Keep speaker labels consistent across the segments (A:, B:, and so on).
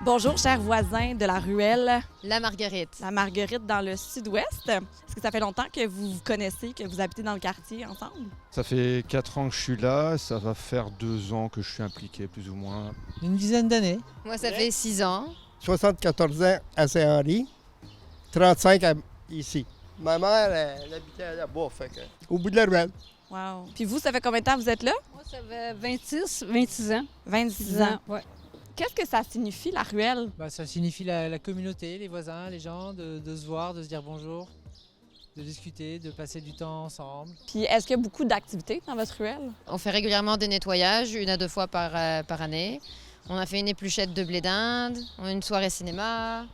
A: Bonjour, chers voisins de la ruelle
B: La Marguerite.
A: La Marguerite dans le sud-ouest. Est-ce que ça fait longtemps que vous vous connaissez, que vous habitez dans le quartier ensemble?
C: Ça fait 4 ans que je suis là, ça va faire 2 ans que je suis impliqué, plus ou moins.
D: Une dizaine d'années.
B: Moi, ça fait 6 ans.
E: 74 ans à Saint-Henri, 35 ici. Ma mère, elle habitait là-bas, fait que, au bout de la ruelle.
A: Wow. Puis vous, ça fait combien de temps que vous êtes là?
F: Moi, ça fait 26 ans.
A: 26 ans.
F: Ouais.
A: Qu'est-ce que ça signifie, la ruelle?
D: Ça signifie la communauté, les voisins, les gens, de se voir, de se dire bonjour, de discuter, de passer du temps ensemble.
A: Puis est-ce qu'il y a beaucoup d'activités dans votre ruelle?
B: On fait régulièrement des nettoyages, 1 à 2 fois par année. On a fait une épluchette de blé d'Inde, on a une soirée cinéma,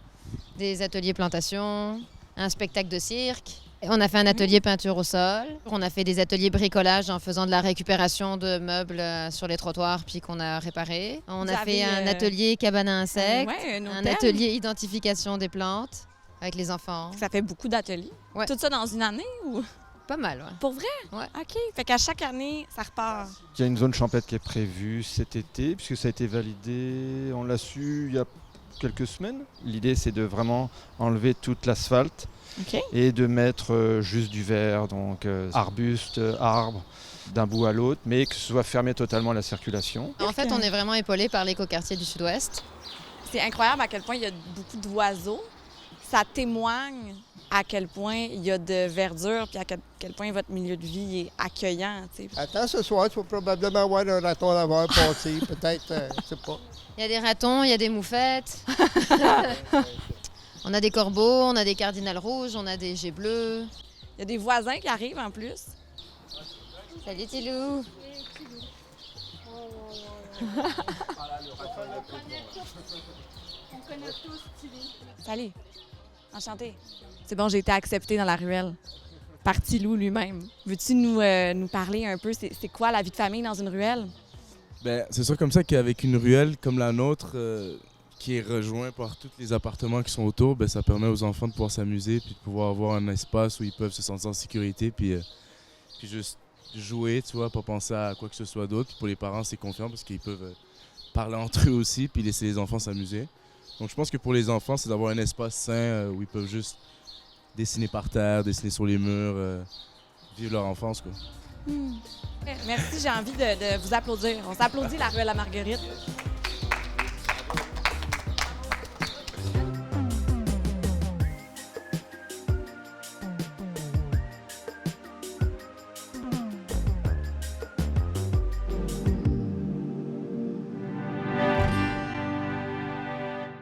B: des ateliers plantation, un spectacle de cirque. On a fait un atelier peinture au sol. On a fait des ateliers bricolage en faisant de la récupération de meubles sur les trottoirs puis qu'on a réparés. On a fait un atelier cabane à insectes, un atelier identification des plantes avec les enfants.
A: Ça fait beaucoup d'ateliers.
B: Ouais.
A: Tout ça dans une année ou?
B: Pas mal, ouais.
A: Pour vrai?
B: Ouais.
A: OK. Fait qu'à chaque année, ça repart.
C: Il y a une zone champêtre qui est prévue cet été, puisque ça a été validé, on l'a su il y a quelques semaines. L'idée, c'est de vraiment enlever toute l'asphalte
A: OK.
C: et de mettre juste du verre, donc arbustes, arbres, d'un bout à l'autre, mais que ce soit fermé totalement à la circulation.
B: En fait, on est vraiment épaulé par l'écoquartier du Sud-Ouest.
A: C'est incroyable à quel point il y a beaucoup d'oiseaux. Ça témoigne à quel point il y a de verdure puis à quel point votre milieu de vie est accueillant. T'sais.
E: Attends, ce soir, tu vas probablement avoir un raton laveur passer, peut-être, je sais pas.
B: Il y a des ratons, il y a des moufettes. On a des corbeaux, on a des cardinales rouges, on a des geais bleus.
A: Il y a des voisins qui arrivent en plus.
B: Salut Tilou!
F: On connaît tous Tilly.
A: Salut. Enchantée. C'est bon, j'ai été acceptée dans la ruelle par Tilou lui-même. Veux-tu nous parler un peu, c'est quoi la vie de famille dans une ruelle?
G: C'est sûr comme ça qu'avec une ruelle comme la nôtre, qui est rejointe par tous les appartements qui sont autour, ça permet aux enfants de pouvoir s'amuser puis de pouvoir avoir un espace où ils peuvent se sentir en sécurité puis juste jouer, tu vois, pas penser à quoi que ce soit d'autre. Puis pour les parents, c'est confiant parce qu'ils peuvent parler entre eux aussi puis laisser les enfants s'amuser. Donc je pense que pour les enfants, c'est d'avoir un espace sain où ils peuvent juste dessiner par terre, dessiner sur les murs, vivre leur enfance, quoi.
A: Merci, j'ai envie de vous applaudir. On s'applaudit la ruelle à Marguerite.